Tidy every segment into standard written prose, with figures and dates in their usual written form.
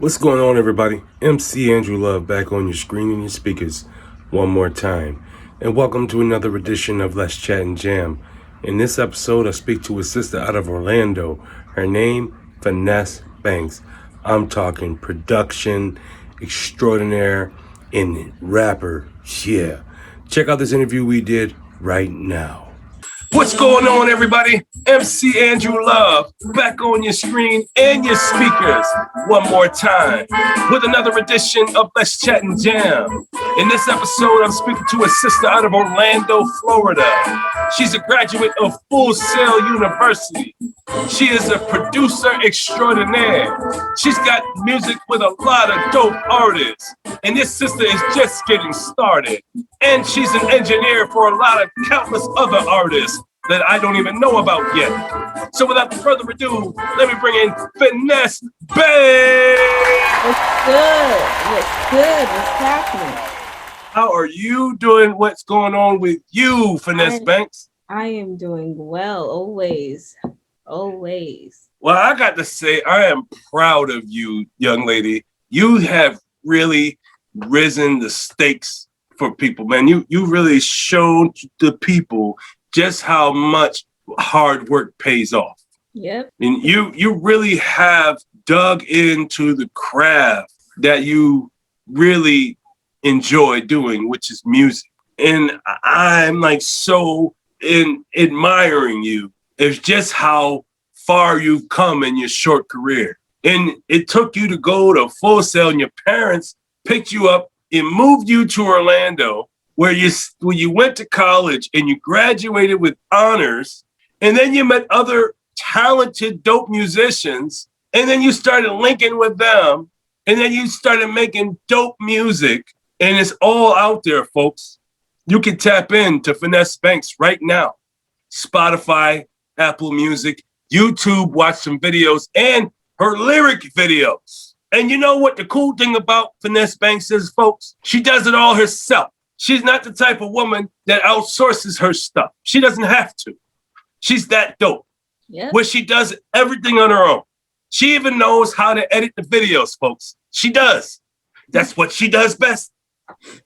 What's going on, everybody? MC Andrew Love back on your screen and your speakers one more time. And welcome to another edition of Let's Chat and Jam. In this episode, I speak to a sister out of Orlando. Her name, Fynesse Banks. I'm talking production extraordinaire and rapper. Yeah. Check out this interview we did right now. What's going on, everybody? MC Andrew Love back on your screen and your speakers one more time with another edition of Let's Chat and Jam. In this episode, I'm speaking to a sister out of Orlando, Florida. She's a graduate of Full Sail University. She is a producer extraordinaire. She's got music with a lot of dope artists. And this sister is just getting started. And she's an engineer for a lot of countless other artists that I don't even know about yet. So without further ado, let me bring in Fynesse Banks. What's good? What's good? What's happening? How are you doing? What's going on with you, Fynesse Banks? I am doing well, always. Always. Well, I got to say, I am proud of you, young lady. You have really risen the stakes for people, man. You really showed the people just how much hard work pays off. Yep. And you really have dug into the craft that you really enjoy doing, which is music. And I'm like so admiring you. It's just how far you've come in your short career. And it took you to go to Full Sail, and your parents picked you up and moved you to Orlando, where you went to college and you graduated with honors, and then you met other talented, dope musicians, and then you started linking with them, and then you started making dope music, and it's all out there, folks. You can tap into Fynesse Banks right now. Spotify, Apple Music, YouTube, watch some videos, and her lyric videos. And you know what the cool thing about Fynesse Banks is, folks? She does it all herself. She's not the type of woman that outsources her stuff. She doesn't have to. She's that dope. Yep. Where she does everything on her own. She even knows how to edit the videos, folks. She does. That's what she does best.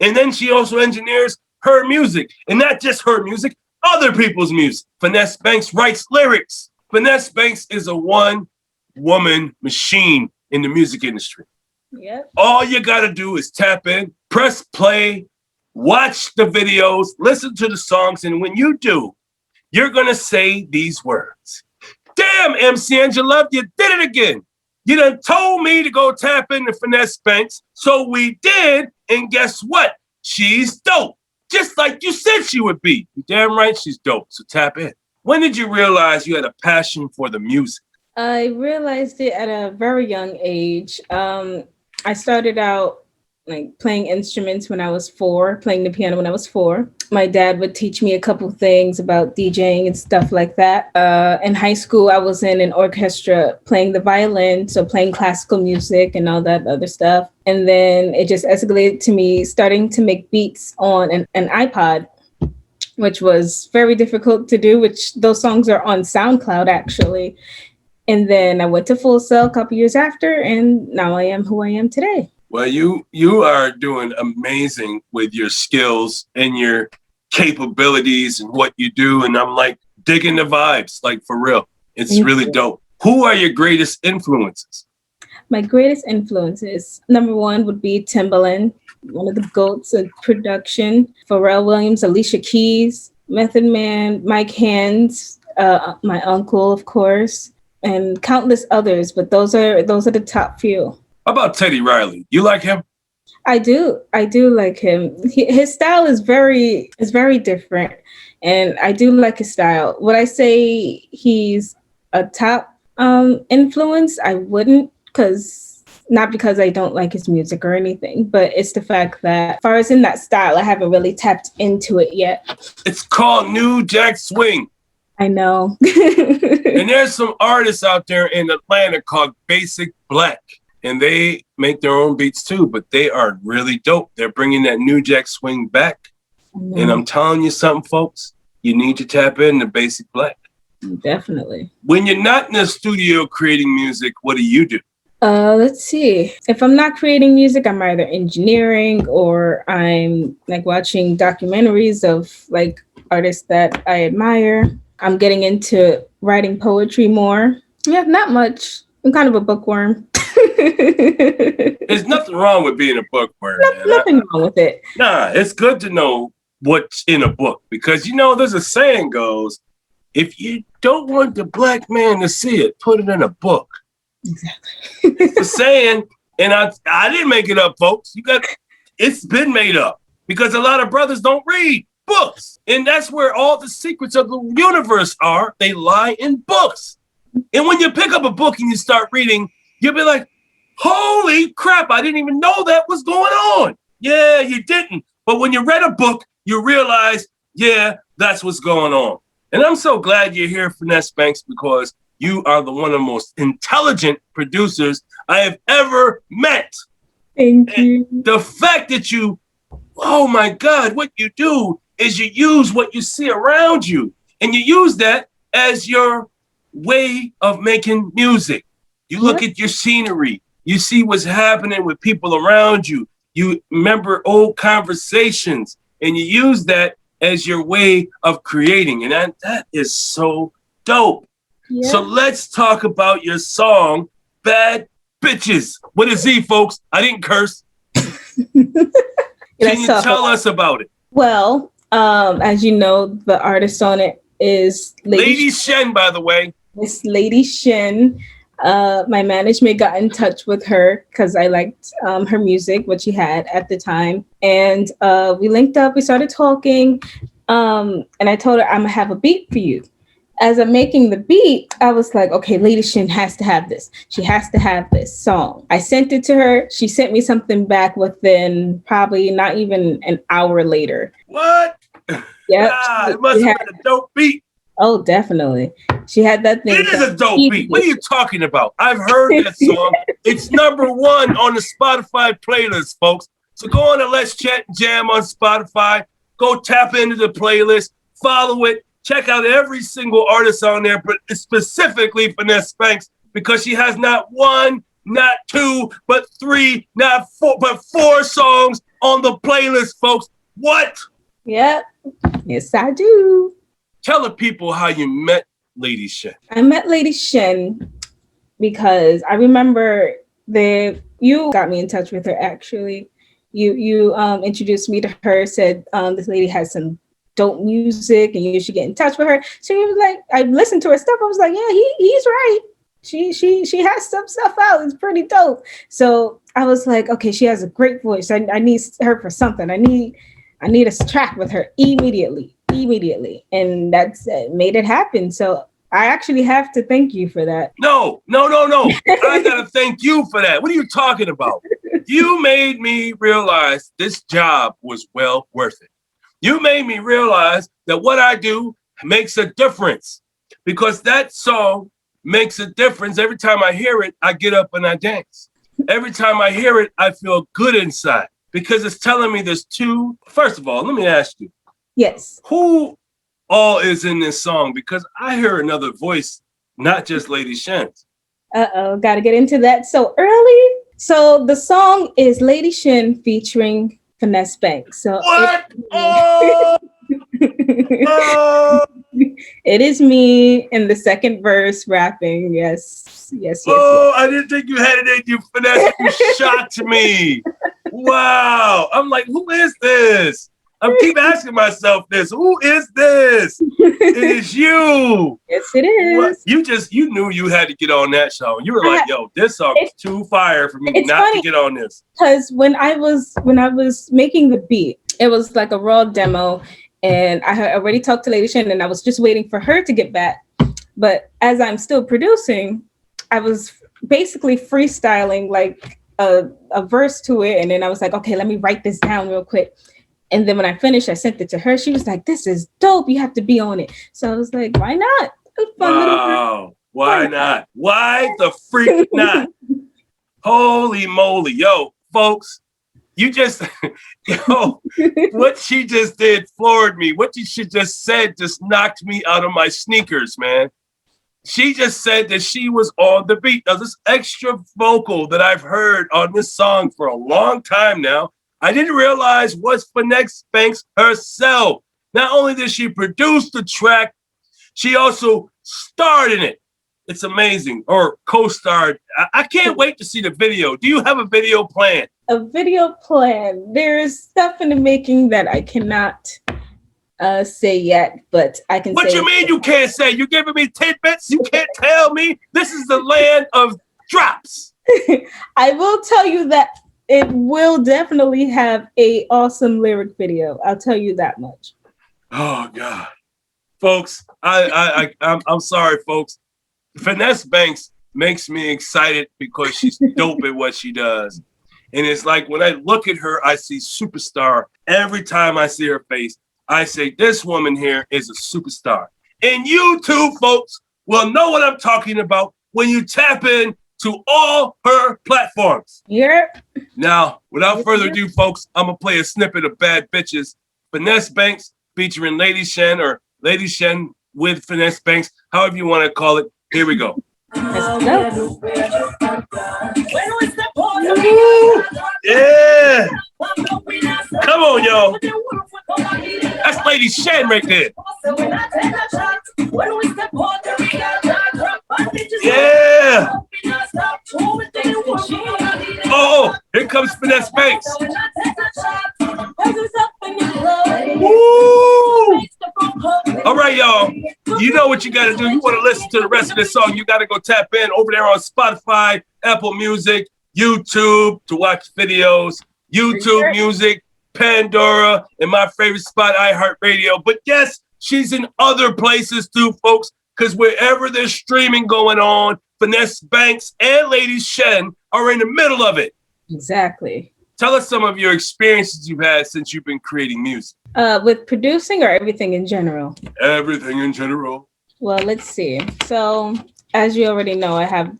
And then she also engineers her music. And not just her music, other people's music. Fynesse Banks writes lyrics. Fynesse Banks is a one-woman machine in the music industry. Yep. All you got to do is tap in, press play, watch the videos, listen to the songs, and when you do, you're going to say these words. Damn, MC Angela Love, you did it again. You done told me to go tap into Fynesse Banks, so we did, and guess what? She's dope, just like you said she would be. You're damn right she's dope, so tap in. When did you realize you had a passion for the music? I realized it at a very young age. I started out like playing instruments when I was 4, playing the piano when I was 4. My dad would teach me a couple things about DJing and stuff like that. In high school, I was in an orchestra playing the violin, so playing classical music and all that other stuff. And then it just escalated to me starting to make beats on an iPod, which was very difficult to do, which those songs are on SoundCloud, actually. And then I went to Full Sail a couple years after, and now I am who I am today. Well, you are doing amazing with your skills and your capabilities and what you do. And I'm like digging the vibes, like for real. It's really dope. Who are your greatest influences? My greatest influences, number 1 would be Timbaland, one of the GOATs of production. Pharrell Williams, Alicia Keys, Method Man, Mike Hands, my uncle, of course, and countless others. But those are the top few. How about Teddy Riley? You like him? I do like him. His style is very different, and I do like his style. Would I say he's a top influence? I wouldn't, not because I don't like his music or anything, but it's the fact that as far as in that style, I haven't really tapped into it yet. It's called New Jack Swing. I know. And there's some artists out there in Atlanta called Basic Black. And they make their own beats too, but they are really dope. They're bringing that New Jack Swing back. And I'm telling you something, folks, you need to tap into Basic Black. Definitely. When you're not in the studio creating music, what do you do? Let's see. If I'm not creating music, I'm either engineering or I'm like watching documentaries of like artists that I admire. I'm getting into writing poetry more. Yeah, not much. I'm kind of a bookworm. There's nothing wrong with being a bookworm, man. Nothing wrong with it. Nah, it's good to know what's in a book because, there's a saying goes, if you don't want the black man to see it, put it in a book. Exactly. It's a saying, and I didn't make it up, folks. It's been made up because a lot of brothers don't read books. And that's where all the secrets of the universe are. They lie in books. And when you pick up a book and you start reading, you'll be like, holy crap, I didn't even know that was going on. Yeah, you didn't. But when you read a book, you realize, yeah, that's what's going on. And I'm so glad you're here, Fynesse Banks, because you are one of the most intelligent producers I have ever met. Thank you. The fact that oh my God, what you do is you use what you see around you and you use that as your way of making music. You look at your scenery, you see what's happening with people around you. You remember old conversations and you use that as your way of creating. And that is so dope. Yeah. So let's talk about your song, Bad Bitches. With a Z, folks. I didn't curse. Can you tell us about it? Well, as you know, the artist on it is Lady Shen, by the way. It's Lady Shen. My management got in touch with her because I liked her music, what she had at the time. And we linked up, we started talking. And I told her, I'm gonna have a beat for you. As I'm making the beat, I was like, okay, Lady Shen has to have this. She has to have this song. I sent it to her. She sent me something back within probably not even an hour later. What? Yeah. It must have been a dope beat. Oh, definitely. She had that thing. It is a dope beat. What are you talking about? I've heard that song. It's number 1 on the Spotify playlist, folks. So go on to Let's Chat and Jam on Spotify. Go tap into the playlist. Follow it. Check out every single artist on there, but specifically Fynesse Banks, because she has not 1, not 2, but 3, not 4, but 4 songs on the playlist, folks. What? Yep. Yes, I do. Tell the people how you met Lady Shen. I met Lady Shen because I remember you got me in touch with her, actually. You introduced me to her, said this lady has some dope music and you should get in touch with her. She was like, I listened to her stuff. I was like, yeah, he's right. She has some stuff out. It's pretty dope. So I was like, okay, she has a great voice. I need her for something. I need a track with her immediately. And that's made it happen. So I actually have to thank you for that. No. I gotta thank you for that. What are you talking about? You made me realize this job was well worth it. You made me realize that what I do makes a difference, because that song makes a difference. Every time I hear it, I get up and I dance. Every time I hear it, I feel good inside because it's telling me there's two. First of all, let me ask you. Yes. Who all is in this song? Because I hear another voice, not just Lady Shen's. Got to get into that so early. So the song is Lady Shen featuring Fynesse Banks. So what? It is me in the second verse rapping. Yes. I didn't think you had it in you, Fynesse. You shocked me. Wow. I'm like, who is this? I keep asking myself this. Who is this? It is you. Yes, it is. What? You knew you had to get on that show. You were like, yo, this song is too fire for me not to get on this. Because when I was making the beat, it was like a raw demo. And I had already talked to Lady Shen and I was just waiting for her to get back. But as I'm still producing, I was basically freestyling like a verse to it. And then I was like, okay, let me write this down real quick. And then when I finished, I sent it to her. She was like, this is dope. You have to be on it. So I was like, why not? Wow. Why not? Why the freak not? Holy moly. Yo, folks, what she just did floored me. What she just said just knocked me out of my sneakers, man. She just said that she was on the beat. Now, this extra vocal that I've heard on this song for a long time now, I didn't realize was Fynesse Banks herself. Not only did she produce the track, she also starred in it. It's amazing. Or co-starred. I can't wait to see the video. Do you have a video plan? A video plan. There's stuff in the making that I cannot say yet, but I can What say. you mean you can't say? You're giving me tidbits? You can't tell me? This is the land of drops. I will tell you that it will definitely have a awesome lyric video. I'll tell you that much. Oh God. Folks, I'm sorry, folks. Fynesse Banks makes me excited because she's dope at what she does. And it's like when I look at her, I see superstar. Every time I see her face, I say, this woman here is a superstar. And you too, folks, will know what I'm talking about when you tap in to all her platforms. Yep. Now, without further ado, folks, I'm going to play a snippet of Bad Bitches. Fynesse Banks featuring Lady Shen, or Lady Shen with Fynesse Banks, however you want to call it. Here we go. Let's go. Ooh, yeah. Come on, y'all. That's Lady Shen right there. Yeah. Oh, here comes Fynesse Banks. Woo! All right, y'all. You know what you got to do. You want to listen to the rest of this song, you got to go tap in over there on Spotify, Apple Music, YouTube to watch videos, YouTube Music, Pandora, and my favorite spot, iHeartRadio. But yes, she's in other places too, folks, because wherever there's streaming going on, Fynesse Banks and Lady Shen are in the middle of it. Exactly. Tell us some of your experiences you've had since you've been creating music. With producing or everything in general? Everything in general. Well, let's see. So, as you already know, I have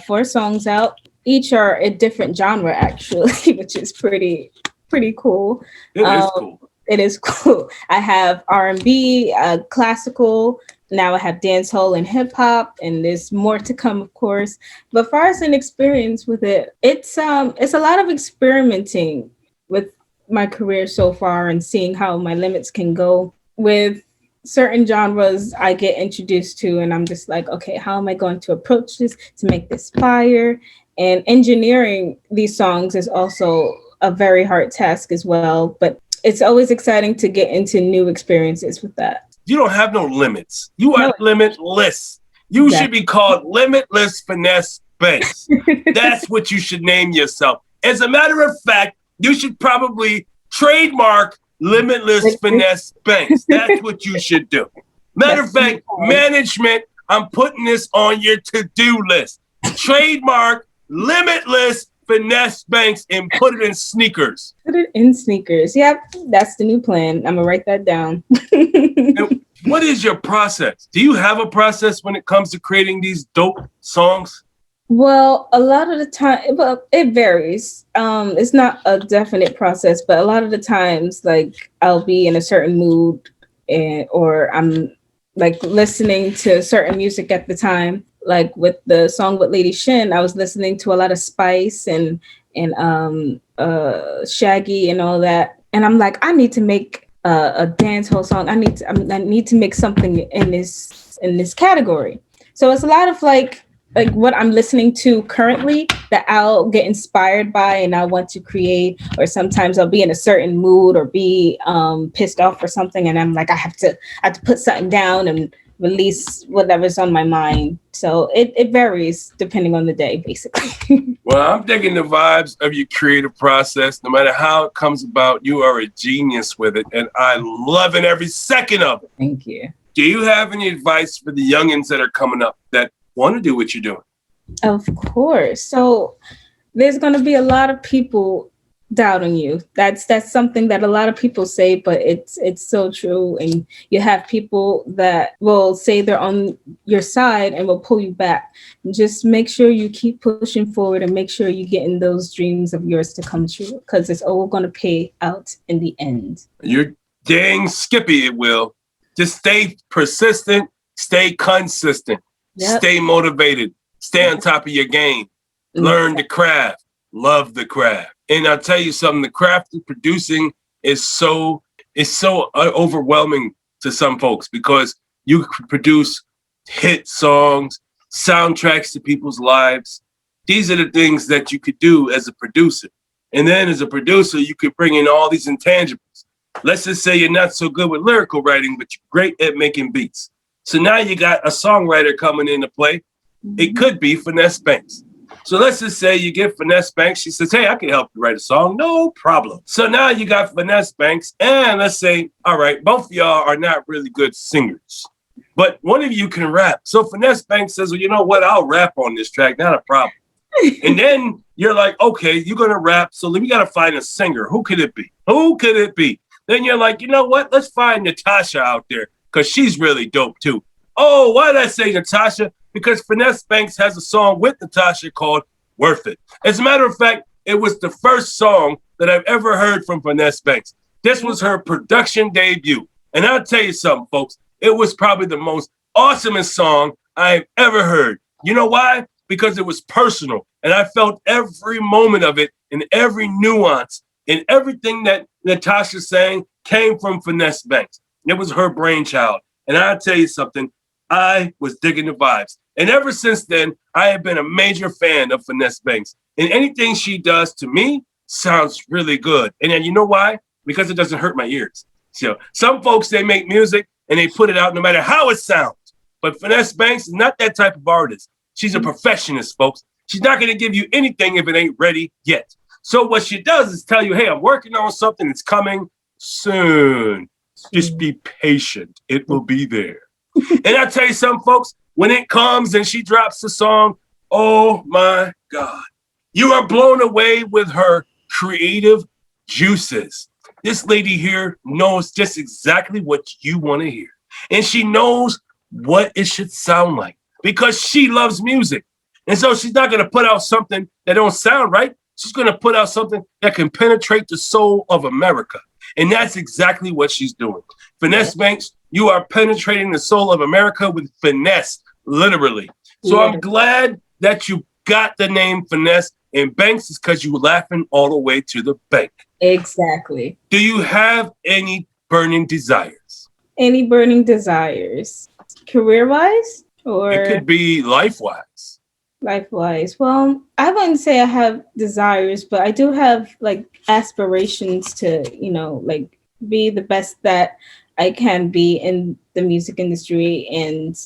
4 songs out. Each are a different genre, actually, which is pretty cool. It is cool. It is cool. I have R&B, classical. Now I have dancehall and hip hop, and there's more to come, of course. But as far as an experience with it, it's a lot of experimenting with my career so far and seeing how my limits can go with certain genres I get introduced to, and I'm just like, okay, how am I going to approach this to make this fire? And engineering these songs is also a very hard task as well, but it's always exciting to get into new experiences with that. You don't have no limits. You are limitless. You should be called Limitless Fynesse Banks. That's what you should name yourself. As a matter of fact, you should probably trademark Limitless Fynesse Banks. That's what you should do. Matter of fact, management, I'm putting this on your to-do list. Trademark Limitless Fynesse Banks and put it in sneakers. Put it in sneakers. Yep, that's the new plan. I'm gonna write that down. And what is your process? Do you have a process when it comes to creating these dope songs? Well, a lot of the time, well, it varies. It's not a definite process, but a lot of the times, like I'll be in a certain mood, or I'm like listening to certain music at the time. Like with the song with Lady Shen, I was listening to a lot of Spice and Shaggy and all that, and I'm like, I need to make a dancehall song. I need to make something in this category. So it's a lot of like what I'm listening to currently that I'll get inspired by and I want to create, or sometimes I'll be in a certain mood or be pissed off for something, and I'm like, I have to put something down and release whatever's on my mind. So it varies depending on the day, basically. Well, I'm digging the vibes of your creative process. No matter how it comes about, you are a genius with it, and I love it every second of it. Thank you. Do you have any advice for the youngins that are coming up that want to do what you're doing? Of course. So there's going to be a lot of people doubting you. That's something that a lot of people say, but it's so true. And you have people that will say they're on your side and will pull you back. Just make sure you keep pushing forward and make sure you're getting those dreams of yours to come true, because it's all going to pay out in the end. You're dang skippy, it will. Just stay persistent, stay consistent. Stay motivated. Stay on top of your game. Learn the craft. Love the craft. And I'll tell you something, the craft of producing is so overwhelming to some folks because you produce hit songs, soundtracks to people's lives. These are the things that you could do as a producer. And then as a producer, you could bring in all these intangibles. Let's just say you're not so good with lyrical writing, but you're great at making beats. So now you got a songwriter coming into play. It could be Fynesse Banks. So let's just say you get Fynesse Banks. She says, hey, I can help you write a song. No problem. So now you got Fynesse Banks. And let's say, all right, both of y'all are not really good singers, but one of you can rap. So Fynesse Banks says, well, you know what? I'll rap on this track. Not a problem. And then you're like, okay, you're going to rap. So we got to find a singer. Who could it be? Who could it be? Then you're like, you know what? Let's find Natasha out there because she's really dope too. Oh, why did I say Natasha? Because Fynesse Banks has a song with Natasha called Worth It. As a matter of fact, it was the first song that I've ever heard from Fynesse Banks. This was her production debut. And I'll tell you something, folks. It was probably the most awesomest song I've ever heard. You know why? Because it was personal. And I felt every moment of it and every nuance and everything that Natasha sang came from Fynesse Banks. It was her brainchild. And I'll tell you something. I was digging the vibes. And ever since then, I have been a major fan of Fynesse Banks. And anything she does to me sounds really good. And then you know why? Because it doesn't hurt my ears. So some folks, they make music and they put it out no matter how it sounds. But Fynesse Banks is not that type of artist. She's a perfectionist, folks. She's not going to give you anything if it ain't ready yet. So what she does is tell you, hey, I'm working on something that's coming soon. Just be patient. It will be there. And I'll tell you something, folks, when it comes and she drops the song, oh my God, you are blown away with her creative juices. This lady here knows just exactly what you want to hear. And she knows what it should sound like because she loves music. And so she's not going to put out something that don't sound right. She's going to put out something that can penetrate the soul of America. And that's exactly what she's doing. Fynesse Banks, you are penetrating the soul of America with finesse, literally. So I'm glad that you got the name Fynesse, and Banks is because you were laughing all the way to the bank. Exactly. Do you have any burning desires? Any burning desires? Career-wise? Or it could be life-wise. Life-wise. Well, I wouldn't say I have desires, but I do have like aspirations to, like be the best that I can be in the music industry and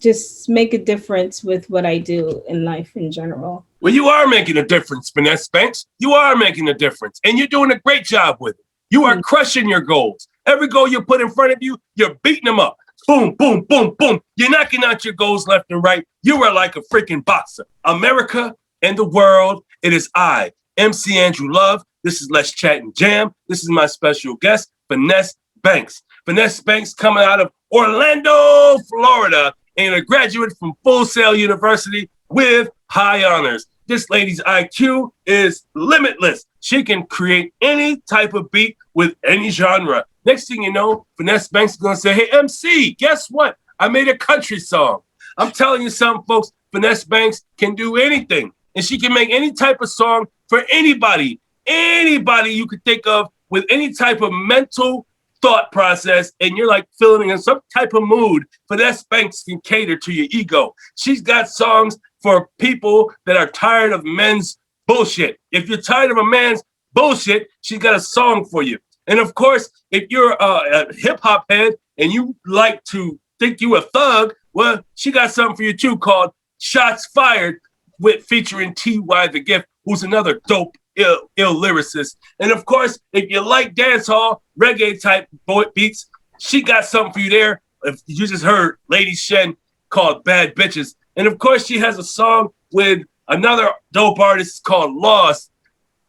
just make a difference with what I do in life in general. Well, you are making a difference, Fynesse Banks. You are making a difference, and you're doing a great job with it. You are crushing your goals. Every goal you put in front of you, you're beating them up. Boom, boom, boom, boom. You're knocking out your goals left and right. You are like a freaking boxer. America and the world, it is I, MC Andrew Love. This is Let's Chat and Jam. This is my special guest, Fynesse Banks. Fynesse Banks coming out of Orlando, Florida, and a graduate from Full Sail University with high honors. This lady's IQ is limitless. She can create any type of beat with any genre. Next thing you know, Fynesse Banks is going to say, hey, MC, guess what? I made a country song. I'm telling you something, folks. Fynesse Banks can do anything. And she can make any type of song for anybody. Anybody you could think of with any type of mental thought process. And you're like feeling in some type of mood. Fynesse Banks can cater to your ego. She's got songs for people that are tired of men's bullshit. If you're tired of a man's bullshit, she's got a song for you. And of course, if you're a hip hop head and you like to think you a thug, well, she got something for you too called Shots Fired with featuring T.Y. The Gift, who's another dope, ill lyricist. And of course, if you like dancehall, reggae type beats, she got something for you there. If you just heard Lady Shen called Bad Bitches. And of course, she has a song with another dope artist called Lost.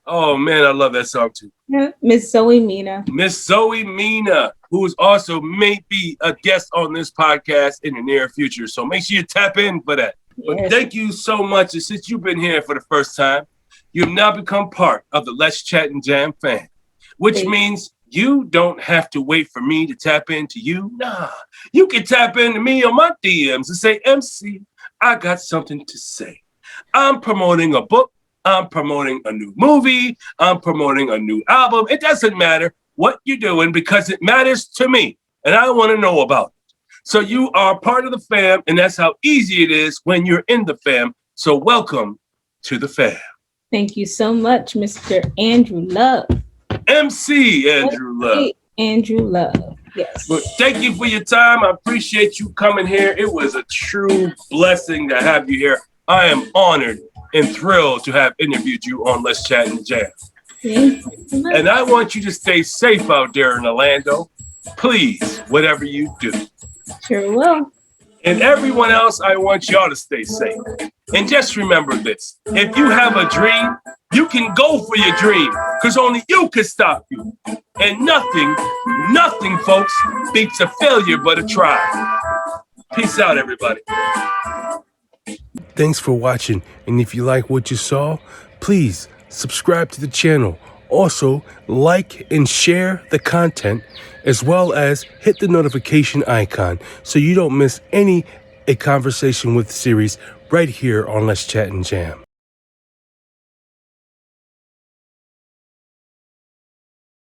Oh man, I love that song too. Yeah, Miss Zoe Mina. Miss Zoe Mina, who is also may be a guest on this podcast in the near future. So make sure you tap in for that. Yes. But thank you so much. And since you've been here for the first time, you've now become part of the Let's Chat and Jam fan, which means you don't have to wait for me to tap into you. Nah, you can tap into me on my DMs and say, MC, I got something to say. I'm promoting a book. I'm promoting a new movie. I'm promoting a new album. It doesn't matter what you're doing because it matters to me. And I want to know about it. So you are part of the fam, and that's how easy it is when you're in the fam. So welcome to the fam. Thank you so much, Mr. Andrew Love. MC Andrew Love. Andrew Love, yes. But thank you for your time. I appreciate you coming here. It was a true blessing to have you here. I am honored and thrilled to have interviewed you on Let's Chat and Jam. And I want you to stay safe out there in Orlando. Please, whatever you do. Sure will. And everyone else, I want y'all to stay safe. And just remember this. If you have a dream, you can go for your dream because only you can stop you. And nothing, folks, beats a failure but a try. Peace out, everybody. Thanks for watching. And if you like what you saw, please subscribe to the channel. Also, like and share the content, as well as hit the notification icon so you don't miss a conversation with series right here on Let's Chat and Jam.